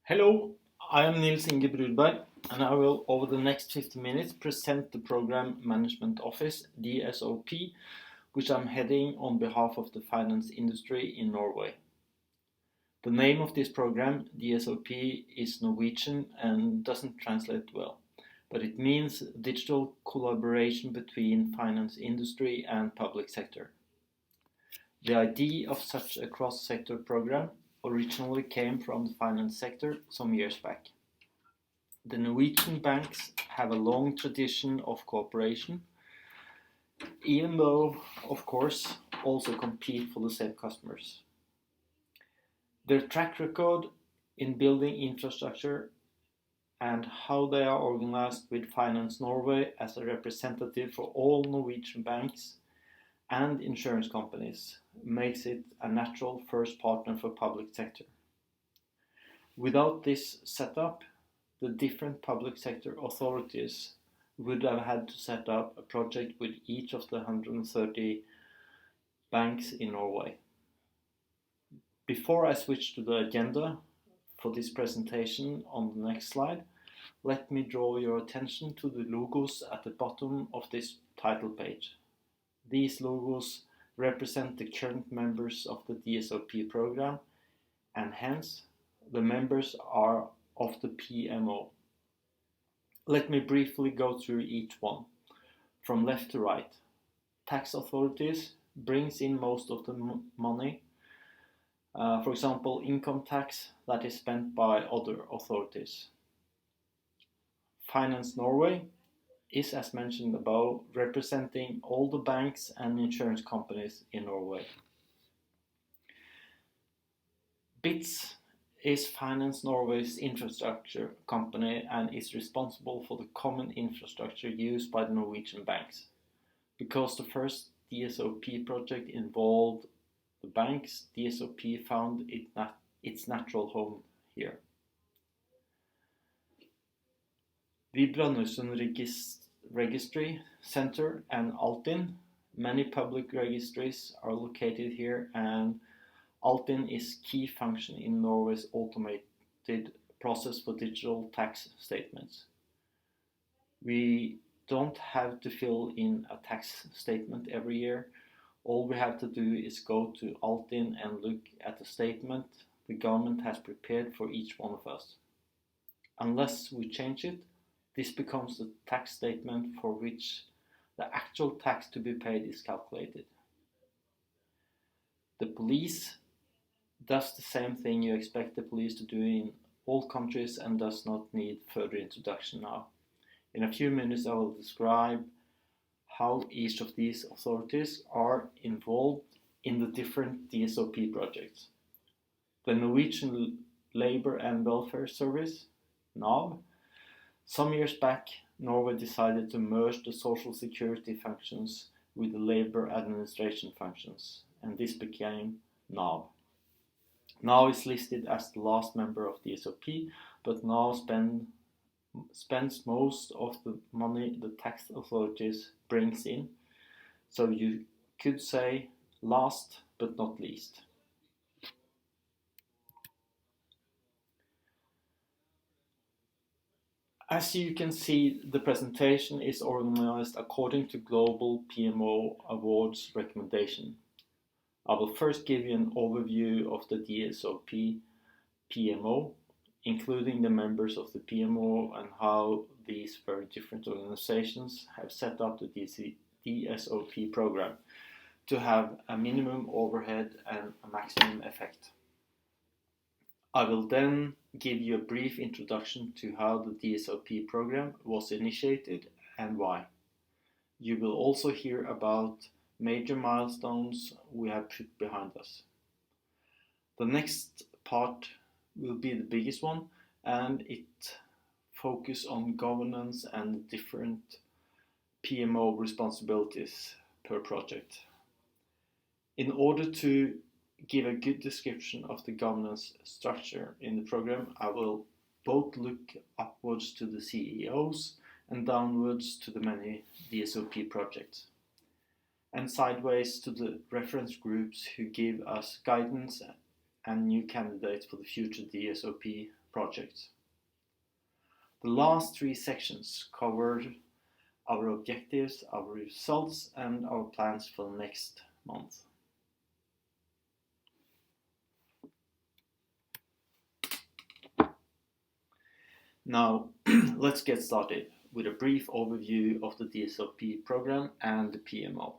Hello, I am Nils Inge Brudberg, and I will, over the next 50 minutes, present the Program Management Office, DSOP, which I'm heading on behalf of the finance industry in Norway. The name of this program, DSOP, is Norwegian and doesn't translate well, but it means digital collaboration between finance industry and public sector. The idea of such a cross-sector program originally came from the finance sector some years back. The Norwegian banks have a long tradition of cooperation, even though, of course, also compete for the same customers. Their track record in building infrastructure and how they are organized with Finance Norway as a representative for all Norwegian banks and insurance companies makes it a natural first partner for public sector. Without this setup, the different public sector authorities would have had to set up a project with each of the 130 banks in Norway. Before I switch to the agenda for this presentation on the next slide, let me draw your attention to the logos at the bottom of this title page. These logos represent the current members of the DSOP program, and hence the members are of the PMO. Let me briefly go through each one, from left to right. Tax authorities brings in most of the money, for example, income tax that is spent by other authorities. Finance Norway is, as mentioned above, representing all the banks and insurance companies in Norway. BITS is Finance Norway's infrastructure company and is responsible for the common infrastructure used by the Norwegian banks. Because the first DSOP project involved the banks, DSOP found its natural home here. The Brønnøysund Registry Center and Altinn, many public registries are located here, and Altinn is key function in Norway's automated process for digital tax statements. We don't have to fill in a tax statement every year. All we have to do is go to Altinn and look at the statement the government has prepared for each one of us. Unless we change it, this becomes the tax statement for which the actual tax to be paid is calculated. The police does the same thing you expect the police to do in all countries and does not need further introduction now. In a few minutes I will describe how each of these authorities are involved in the different DSOP projects. The Norwegian Labour and Welfare Service, NAV. Some years back, Norway decided to merge the social security functions with the labor administration functions, and this became NAV. NAV is listed as the last member of DSOP, but NAV spends most of the money the tax authorities brings in, so you could say last but not least. As you can see, the presentation is organized according to Global PMO Awards recommendation. I will first give you an overview of the DSOP PMO, including the members of the PMO and how these very different organizations have set up the DSOP program to have a minimum overhead and a maximum effect. I will then give you a brief introduction to how the DSOP program was initiated and why. You will also hear about major milestones we have put behind us. The next part will be the biggest one, and it focuses on governance and different PMO responsibilities per project. In order to give a good description of the governance structure in the program, I will both look upwards to the CEOs and downwards to the many DSOP projects, and sideways to the reference groups who give us guidance and new candidates for the future DSOP projects. The last three sections covered our objectives, our results, and our plans for the next month. Now, let's get started with a brief overview of the DSOP program and the PMO.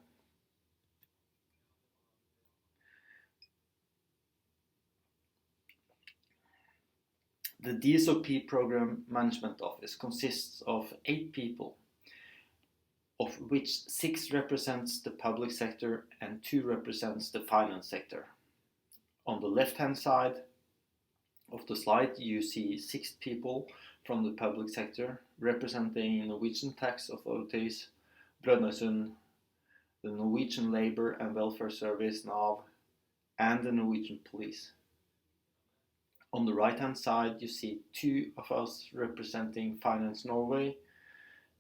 The DSOP Program Management Office consists of 8 people, of which 6 represents the public sector and 2 represents the finance sector. On the left-hand side of the slide, you see 6 people from the public sector representing Norwegian tax authorities, Brønnøysund, the Norwegian Labour and Welfare Service, NAV, and the Norwegian Police. On the right-hand side, you see 2 of us representing Finance Norway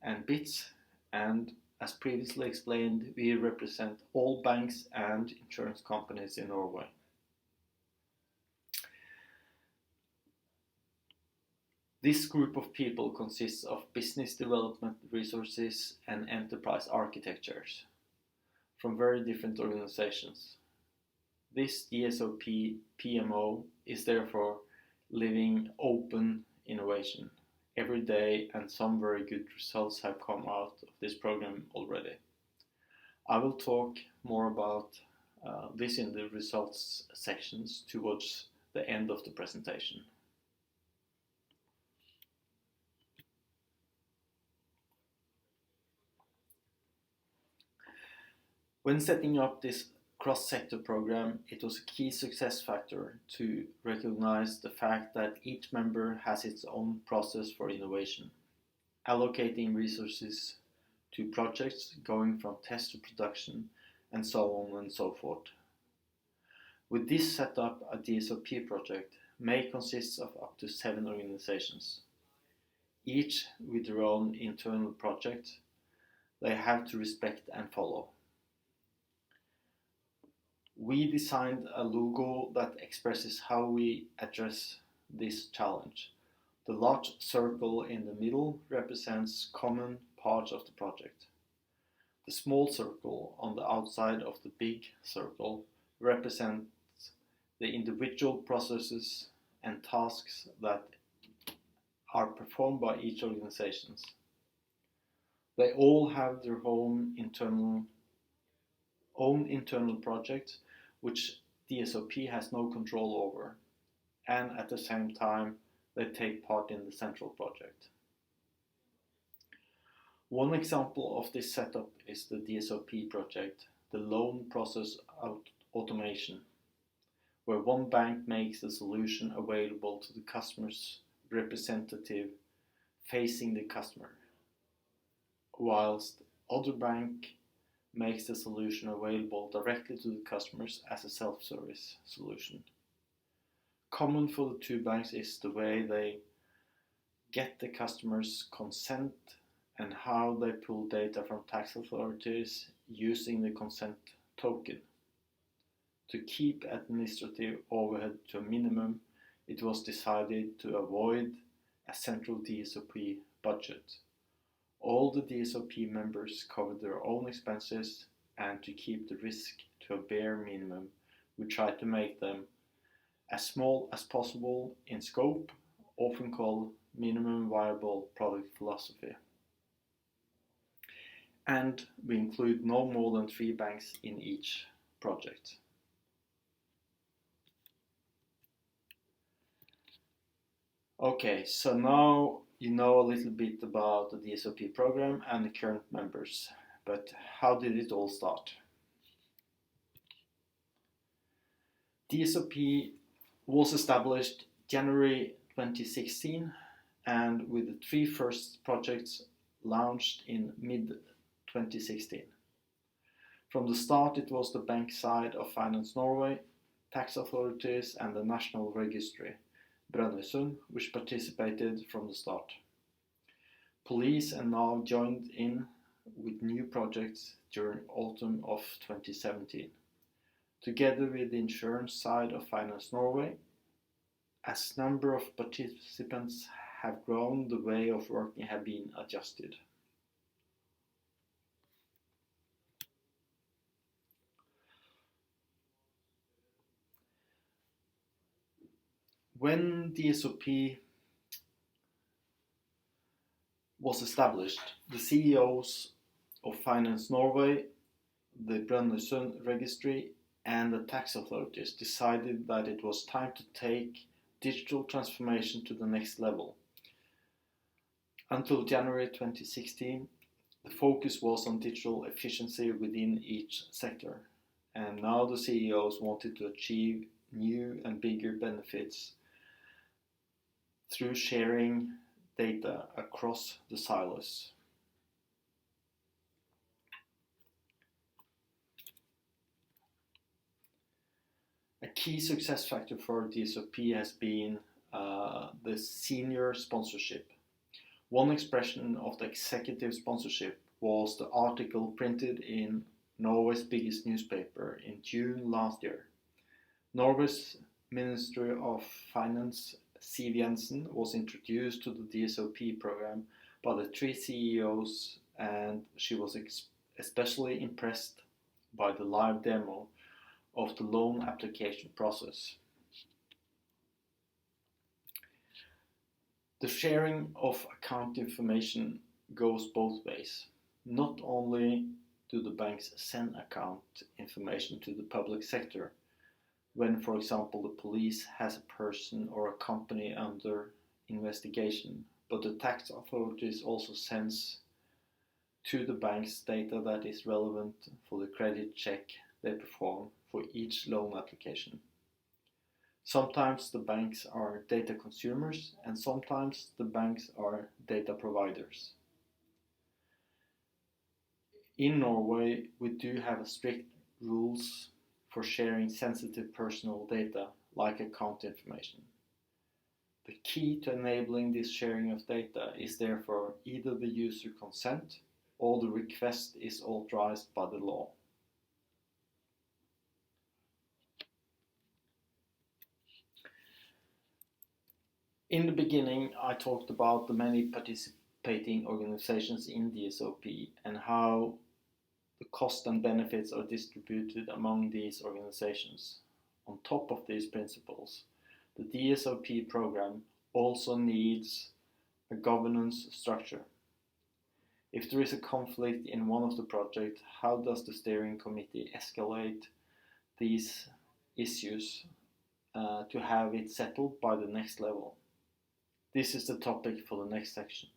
and BITS, and as previously explained, we represent all banks and insurance companies in Norway. This group of people consists of business development resources and enterprise architectures from very different organizations. This DSOP PMO is therefore living open innovation every day, and some very good results have come out of this program already. I will talk more about this in the results sections towards the end of the presentation. When setting up this cross-sector program, it was a key success factor to recognize the fact that each member has its own process for innovation, allocating resources to projects going from test to production, and so on and so forth. With this setup, a DSOP project may consist of up to 7 organizations, each with their own internal project they have to respect and follow. We designed a logo that expresses how we address this challenge. The large circle in the middle represents common parts of the project. The small circle on the outside of the big circle represents the individual processes and tasks that are performed by each organization. They all have their own internal projects, which DSOP has no control over, and at the same time they take part in the central project. One example of this setup is the DSOP project, the loan process automation, where one bank makes the solution available to the customer's representative facing the customer, whilst other bank makes the solution available directly to the customers as a self-service solution. Common for the 2 banks is the way they get the customer's consent and how they pull data from tax authorities using the consent token. To keep administrative overhead to a minimum, it was decided to avoid a central DSOP budget. All the DSOP members covered their own expenses, and to keep the risk to a bare minimum, we tried to make them as small as possible in scope, often called minimum viable product philosophy. And we include no more than 3 banks in each project. Okay, so now you know a little bit about the DSOP program and the current members, but how did it all start? DSOP was established January 2016, and with the 3 first projects launched in mid-2016. From the start, it was the bank side of Finance Norway, tax authorities, and the National Registry, Brønnøysund, which participated from the start. Police and NAV joined in with new projects during autumn of 2017, together with the insurance side of Finance Norway, As number of participants have grown, the way of working have been adjusted. When DSOP was established, the CEOs of Finance Norway, the Brønnøysund Registry, and the tax authorities decided that it was time to take digital transformation to the next level. Until January 2016, the focus was on digital efficiency within each sector, and now the CEOs wanted to achieve new and bigger benefits through sharing data across the silos. A key success factor for DSOP has been the senior sponsorship. One expression of the executive sponsorship was the article printed in Norway's biggest newspaper in June last year. Norway's Ministry of Finance, Siv Jensen, was introduced to the DSOP program by the three CEOs, and she was especially impressed by the live demo of the loan application process. The sharing of account information goes both ways. Not only do the banks send account information to the public sector when, for example, the police has a person or a company under investigation, but the tax authorities also sends to the banks data that is relevant for the credit check they perform for each loan application. Sometimes the banks are data consumers, and sometimes the banks are data providers. In Norway, we do have strict rules for sharing sensitive personal data like account information. The key to enabling this sharing of data is therefore either the user consent or the request is authorized by the law. In the beginning, I talked about the many participating organizations in DSOP and how the cost and benefits are distributed among these organizations. On top of these principles, the DSOP program also needs a governance structure. If there is a conflict in one of the projects, how does the steering committee escalate these issues to have it settled by the next level? This is the topic for the next section.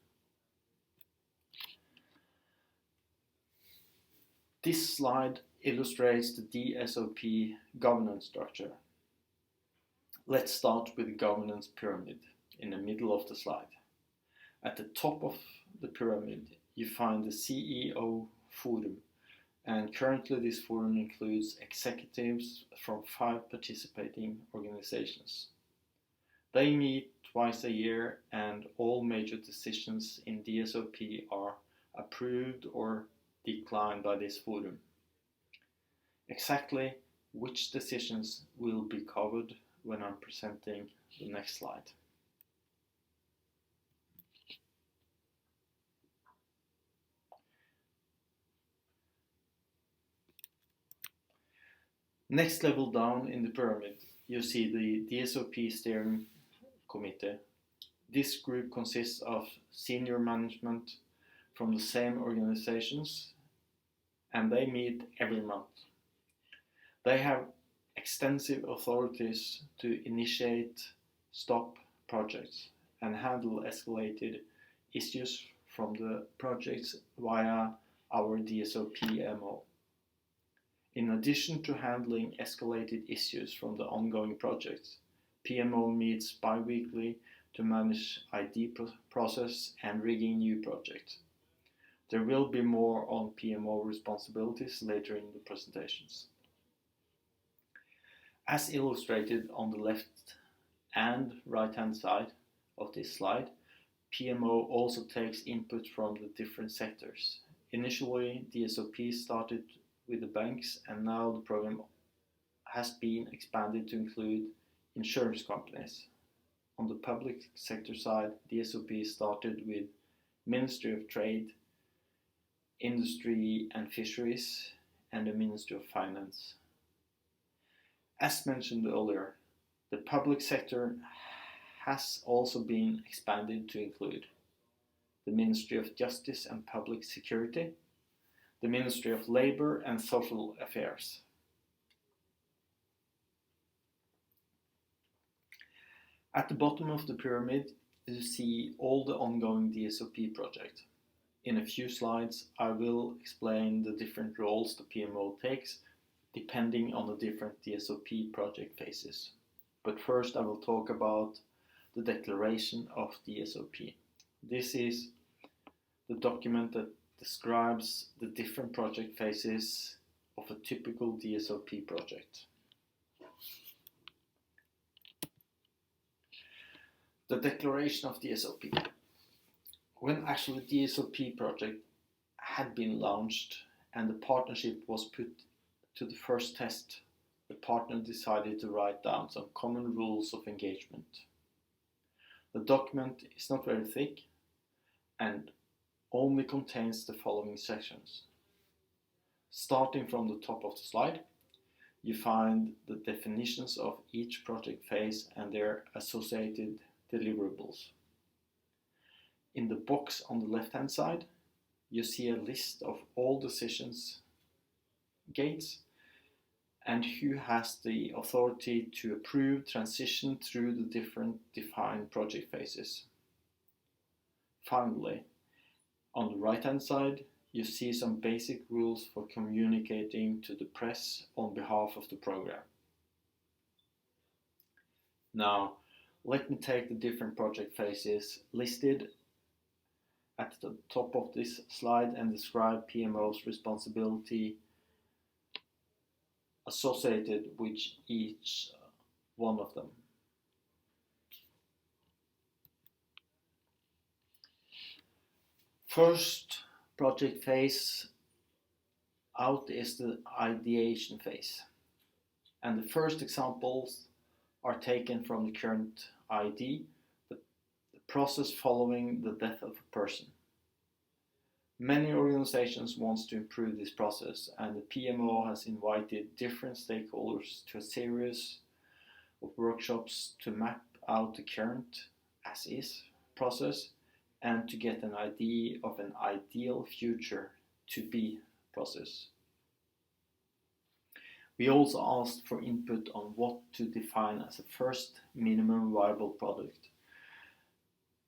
This slide illustrates the DSOP governance structure. Let's start with the governance pyramid in the middle of the slide. At the top of the pyramid, you find the CEO Forum, and currently this forum includes executives from 5 participating organizations. They meet twice a year, and all major decisions in DSOP are approved or declined by this forum. Exactly which decisions will be covered when I'm presenting the next slide. Next level down in the pyramid, you see the DSOP steering committee. This group consists of senior management from the same organizations, and they meet every month. They have extensive authorities to initiate, stop projects, and handle escalated issues from the projects via our DSOP PMO. In addition to handling escalated issues from the ongoing projects, PMO meets bi-weekly to manage ID process and rigging new projects. There will be more on PMO responsibilities later in the presentations. As illustrated on the left and right-hand side of this slide, PMO also takes input from the different sectors. Initially, DSOP started with the banks, and now the program has been expanded to include insurance companies. on the public sector side, DSOP started with Ministry of Trade, Industry and Fisheries, and the Ministry of Finance. As mentioned earlier, the public sector has also been expanded to include the Ministry of Justice and Public Security, the Ministry of Labour and Social Affairs. At the bottom of the pyramid, you see all the ongoing DSOP projects. In a few slides, I will explain the different roles the PMO takes depending on the different DSOP project phases. But first I will talk about the declaration of DSOP. This is the document that describes the different project phases of a typical DSOP project. The declaration of DSOP. When actually the DSOP project had been launched and the partnership was put to the first test, the partner decided to write down some common rules of engagement. The document is not very thick and only contains the following sections. Starting from the top of the slide, you find the definitions of each project phase and their associated deliverables. In the box on the left-hand side, you see a list of all decisions gates and who has the authority to approve transition through the different defined project phases. Finally, on the right-hand side, you see some basic rules for communicating to the press on behalf of the program. Now, let me take the different project phases listed at the top of this slide and describe PMO's responsibility associated with each one of them. First project phase out is the ideation phase, and the first examples are taken from the current ID, the process following the death of a person. Many organizations want to improve this process, and the PMO has invited different stakeholders to a series of workshops to map out the current as-is process and to get an idea of an ideal future to-be process. We also asked for input on what to define as a first minimum viable product.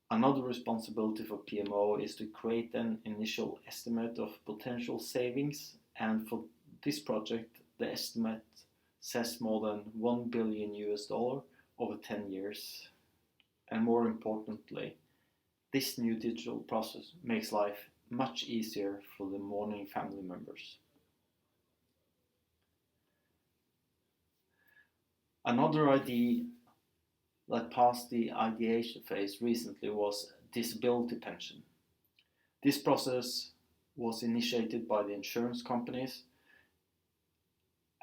Another responsibility for PMO is to create an initial estimate of potential savings, and for this project, the estimate says more than $1 billion over 10 years. And more importantly, this new digital process makes life much easier for the mourning family members. Another idea that passed the ideation phase recently was disability pension. This process was initiated by the insurance companies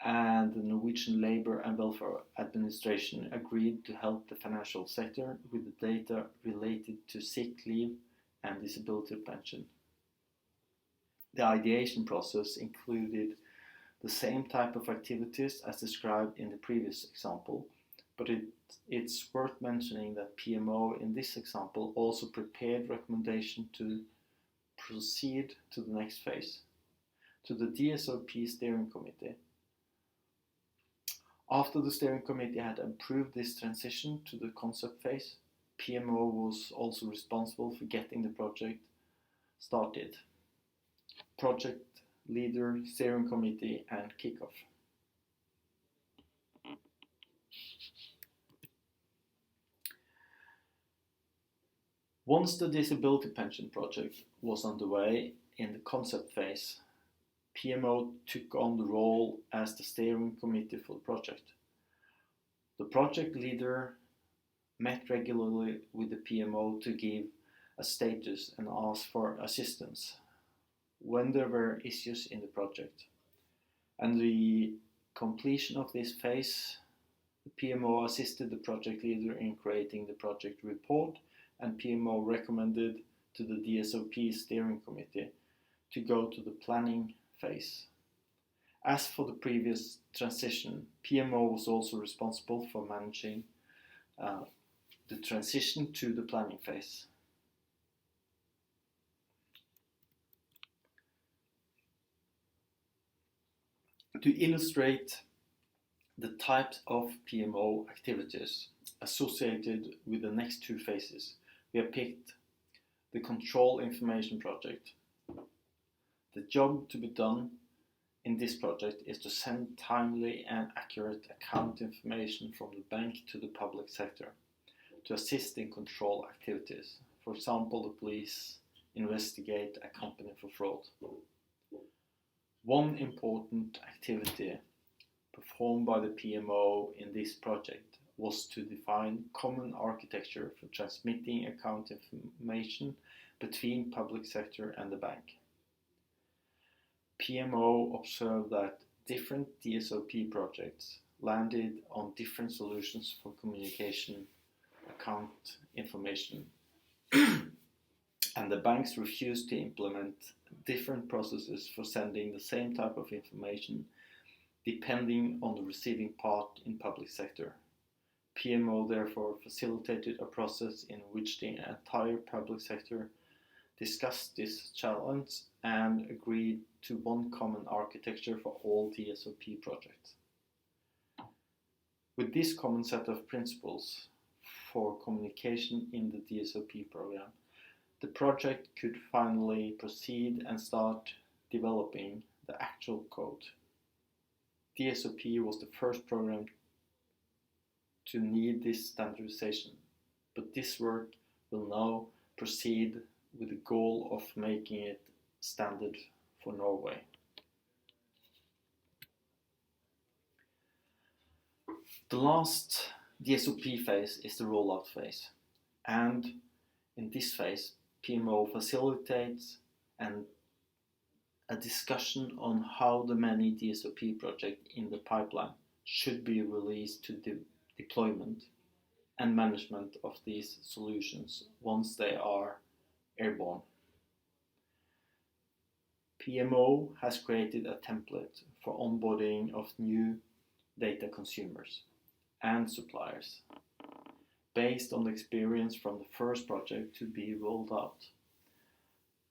and the Norwegian Labour and Welfare Administration agreed to help the financial sector with the data related to sick leave and disability pension. The ideation process included the same type of activities as described in the previous example, but it's worth mentioning that PMO in this example also prepared recommendation to proceed to the next phase, to the DSOP steering committee. After the steering committee had approved this transition to the concept phase, PMO was also responsible for getting the project started. Project leader, steering committee, and kickoff. Once the disability pension project was underway in the concept phase, PMO took on the role as the steering committee for the project. The project leader met regularly with the PMO to give a status and ask for assistance when there were issues in the project. And the completion of this phase, The PMO assisted the project leader in creating the project report, and PMO recommended to the DSOP steering committee to go to the planning phase. As for the previous transition, PMO was also responsible for managing the transition to the planning phase. To illustrate the types of PMO activities associated with the next two phases, we have picked the control information project. The job to be done in this project is to send timely and accurate account information from the bank to the public sector to assist in control activities. For example, the police investigate a company for fraud. One important activity performed by the PMO in this project was to define common architecture for transmitting account information between public sector and the bank. PMO observed that different DSOP projects landed on different solutions for communication account information, and the banks refused to implement different processes for sending the same type of information depending on the receiving part in public sector. PMO therefore facilitated a process in which the entire public sector discussed this challenge and agreed to one common architecture for all DSOP projects. With this common set of principles for communication in the DSOP program, the project could finally proceed and start developing the actual code. DSOP was the first program to need this standardization, but this work will now proceed with the goal of making it standard for Norway. The last DSOP phase is the rollout phase, and in this phase, PMO facilitates a discussion on how the many DSOP projects in the pipeline should be released to deployment and management of these solutions once they are airborne. PMO has created a template for onboarding of new data consumers and suppliers based on the experience from the first project to be rolled out,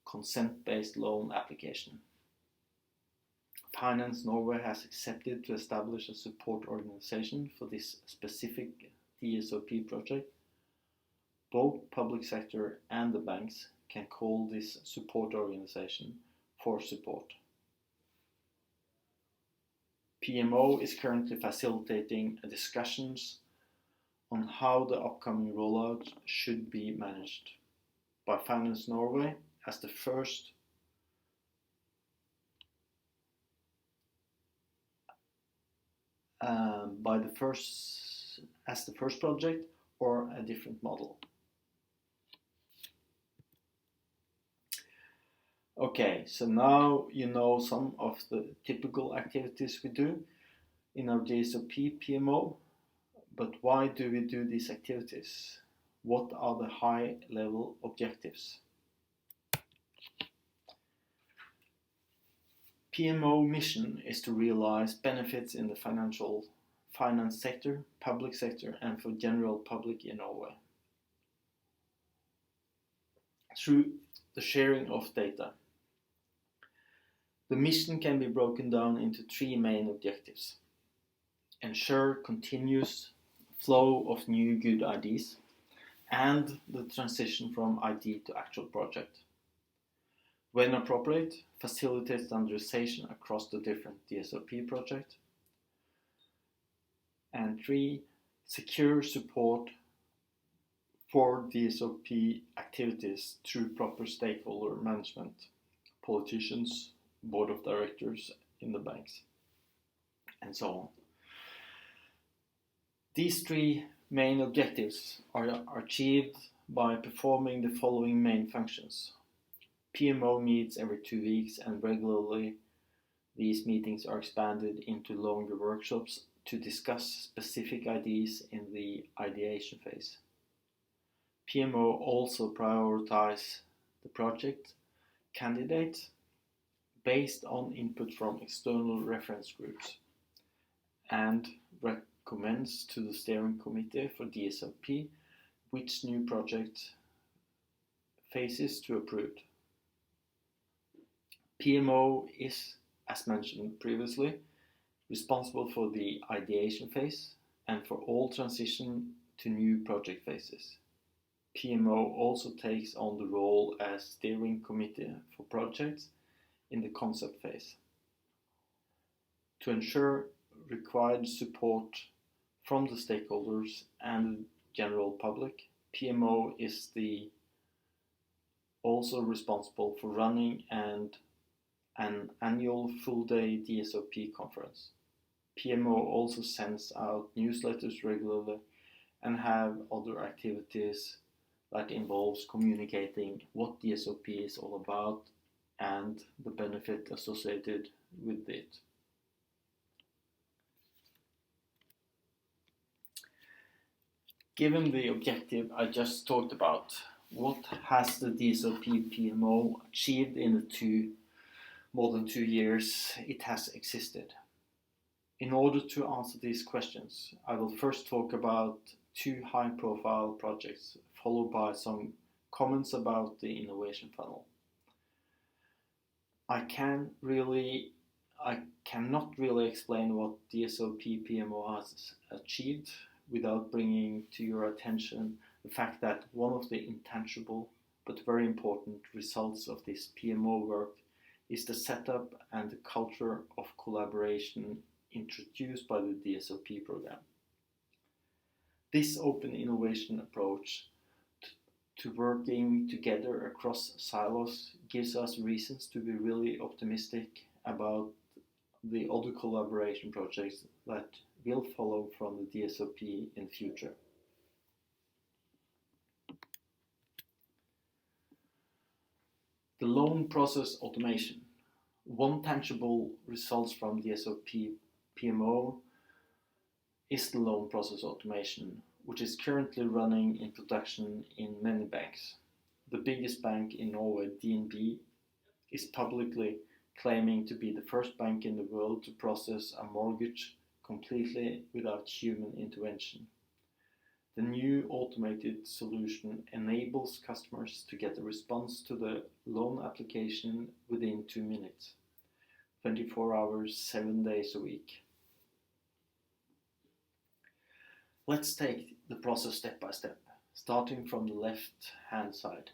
consent-based loan application. Finance Norway has accepted to establish a support organization for this specific DSOP project. Both public sector and the banks can call this support organization for support. PMO is currently facilitating discussions on how the upcoming rollout should be managed by Finance Norway as the first project or a different model. Okay, so now you know some of the typical activities we do in our DSOP PMO, but why do we do these activities? What are the high-level objectives? PMO mission is to realize benefits in the finance sector, public sector, and for general public in Norway through the sharing of data. The mission can be broken down into three main objectives: ensure continuous flow of new good ideas and the transition from idea to actual project. When appropriate, facilitate standardization across the different DSOP projects. And 3, secure support for DSOP activities through proper stakeholder management, politicians, board of directors in the banks, and so on. These 3 main objectives are achieved by performing the following main functions. PMO meets every 2 weeks, and regularly these meetings are expanded into longer workshops to discuss specific ideas in the ideation phase. PMO also prioritizes the project candidates based on input from external reference groups and recommends to the steering committee for DSOP which new project phases to approve. PMO is, as mentioned previously, responsible for the ideation phase and for all transition to new project phases. PMO also takes on the role as steering committee for projects in the concept phase. To ensure required support from the stakeholders and the general public, PMO is also responsible for running an annual full-day DSOP conference. PMO also sends out newsletters regularly and have other activities that involves communicating what DSOP is all about and the benefit associated with it. Given the objective I just talked about, what has the DSOP PMO achieved in the more than 2 years it has existed? In order to answer these questions, I will first talk about 2 high-profile projects, followed by some comments about the innovation funnel. I cannot really explain what DSOP PMO has achieved without bringing to your attention the fact that one of the intangible but very important results of this PMO work is the setup and the culture of collaboration introduced by the DSOP program. This open innovation approach to working together across silos gives us reasons to be really optimistic about the other collaboration projects that will follow from the DSOP in the future. The loan process automation. One tangible result from DSOP PMO is the loan process automation, which is currently running in production in many banks. The biggest bank in Norway, DNB, is publicly claiming to be the first bank in the world to process a mortgage completely without human intervention. The new automated solution enables customers to get a response to the loan application within 2 minutes, 24 hours, 7 days a week. Let's take the process step by step, starting from the left-hand side.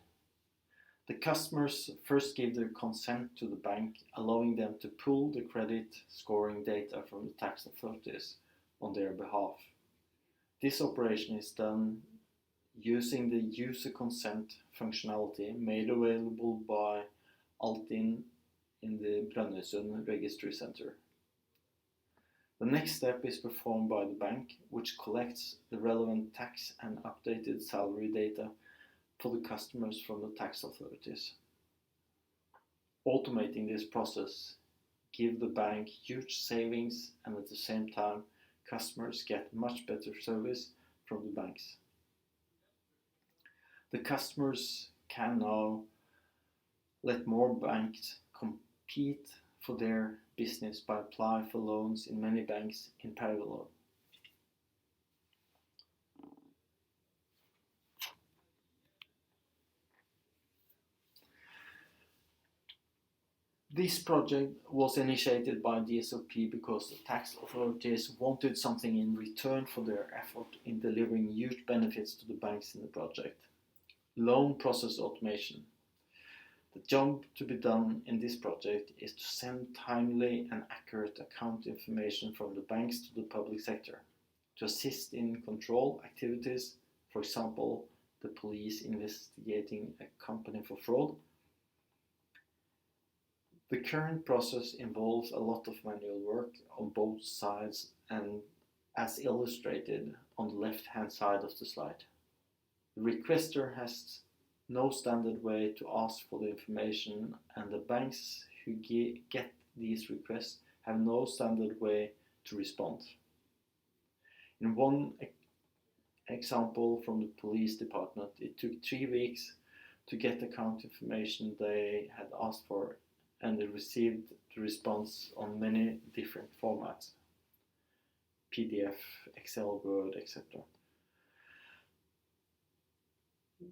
The customers first give their consent to the bank, allowing them to pull the credit scoring data from the tax authorities on their behalf. This operation is done using the user consent functionality made available by Altinn in the Brønnøysund Registry Center. The next step is performed by the bank, which collects the relevant tax and updated salary data for the customers from the tax authorities. Automating this process gives the bank huge savings, and at the same time customers get much better service from the banks. The customers can now let more banks compete for their business by applying for loans in many banks in parallel. This project was initiated by DSOP because the tax authorities wanted something in return for their effort in delivering huge benefits to the banks in the project. Loan process automation. The job to be done in this project is to send timely and accurate account information from the banks to the public sector, to assist in control activities, for example, the police investigating a company for fraud. The current process involves a lot of manual work on both sides, and as illustrated on the left-hand side of the slide. The requester has no standard way to ask for the information, and the banks who get these requests have no standard way to respond. In one example from the police department, it took 3 weeks to get the account information they had asked for, and they received the response on many different formats: PDF, Excel, Word, etc.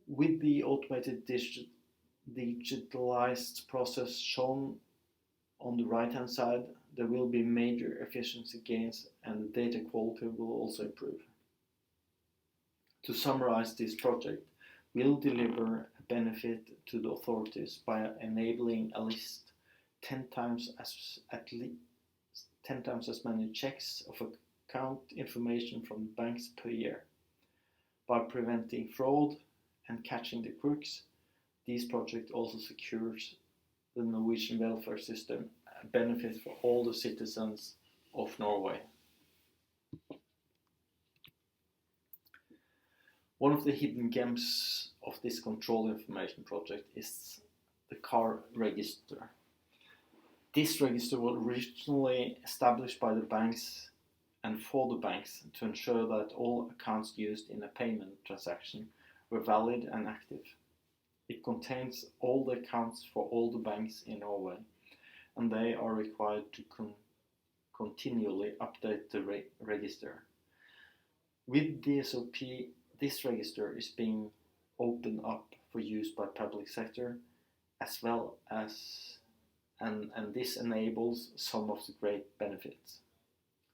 With the automated digitalized process shown on the right hand side, there will be major efficiency gains and the data quality will also improve. To summarize, this project will deliver a benefit to the authorities by enabling at least 10 times as many checks of account information from banks per year. By preventing fraud and catching the crooks, this project also secures the Norwegian welfare system, a benefit for all the citizens of Norway. One of the hidden gems of this control information project is the car register. This register was originally established by the banks and for the banks to ensure that all accounts used in a payment transaction were valid and active. It contains all the accounts for all the banks in Norway, and they are required to continually update the register. With DSOP, this register is being opened up for use by public sector as well as, and this enables some of the great benefits.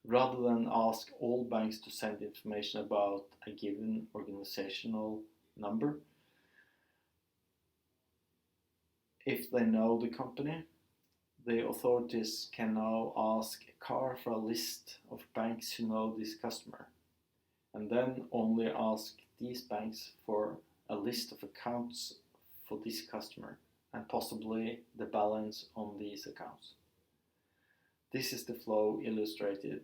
Rather than ask all banks to send information about a given organizational number, if they know the company, the authorities can now ask CAR for a list of banks who know this customer, and then only ask these banks for a list of accounts for this customer and possibly the balance on these accounts. This is the flow illustrated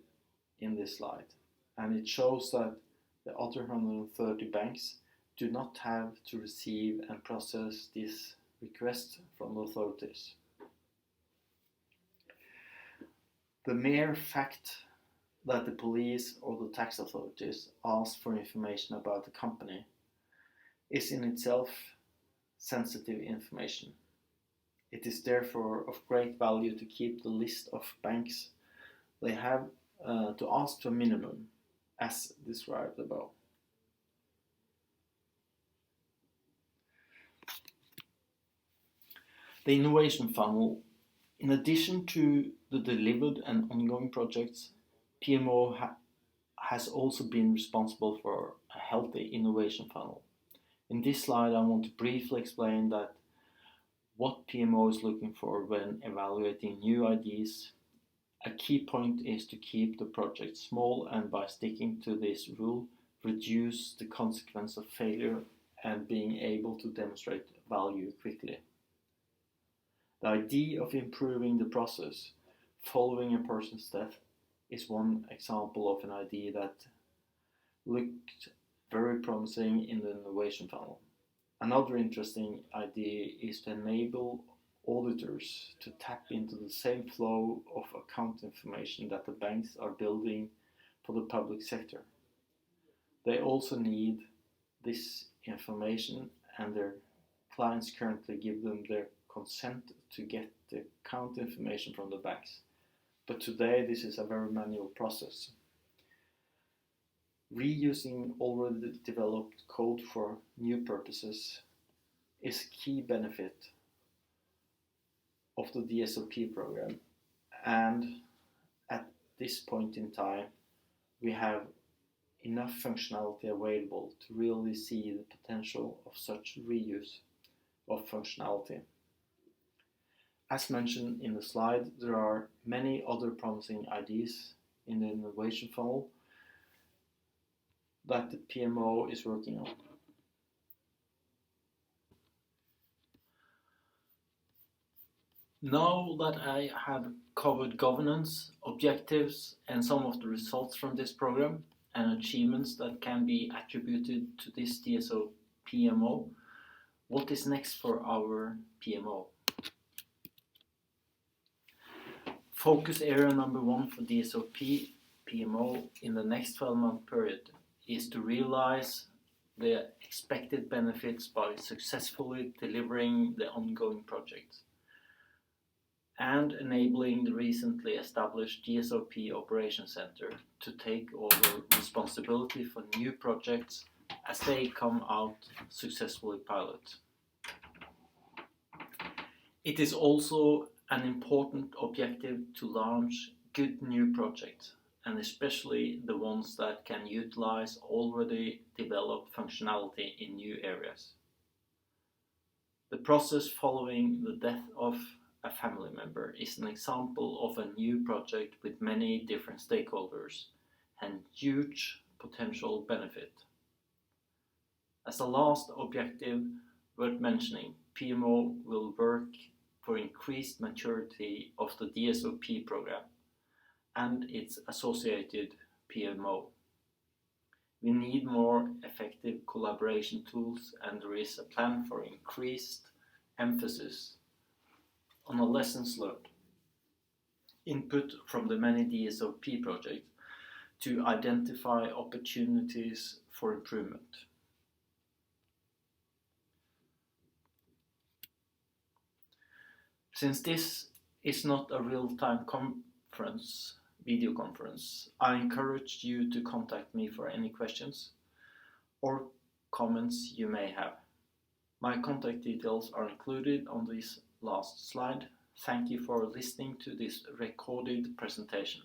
in this slide, and it shows that the other 130 banks do not have to receive and process this request from the authorities. The mere fact that the police or the tax authorities ask for information about the company is in itself sensitive information. It is therefore of great value to keep the list of banks they have to ask to a minimum, as described above. The innovation funnel. In addition to the delivered and ongoing projects, PMO has also been responsible for a healthy innovation funnel. In this slide, I want to briefly explain that what PMO is looking for when evaluating new ideas. A key point is to keep the project small, and by sticking to this rule, reduce the consequence of failure and being able to demonstrate value quickly. The idea of improving the process following a person's death is one example of an idea that looked very promising in the innovation funnel. Another interesting idea is to enable auditors to tap into the same flow of account information that the banks are building for the public sector. They also need this information, and their clients currently give them their consent to get the account information from the banks. But today this is a very manual process. Reusing already developed code for new purposes is a key benefit of the DSOP program, and at this point in time we have enough functionality available to really see the potential of such reuse of functionality. As mentioned in the slide, there are many other promising ideas in the innovation funnel that the PMO is working on. Now that I have covered governance, objectives, and some of the results from this program and achievements that can be attributed to this DSO PMO, what is next for our PMO? Focus area number 1 for DSOP PMO in the next 12-month period is to realize the expected benefits by successfully delivering the ongoing projects and enabling the recently established DSOP Operations Center to take over responsibility for new projects as they come out successfully pilot. It is also an important objective to launch good new projects, and especially the ones that can utilize already developed functionality in new areas. The process following the death of a family member is an example of a new project with many different stakeholders and huge potential benefit. As a last objective worth mentioning, PMO will work for increased maturity of the DSOP program and its associated PMO. We need more effective collaboration tools, and there is a plan for increased emphasis on the lessons learned, input from the many DSOP projects to identify opportunities for improvement. Since this is not a real-time video conference, I encourage you to contact me for any questions or comments you may have. My contact details are included on this last slide. Thank you for listening to this recorded presentation.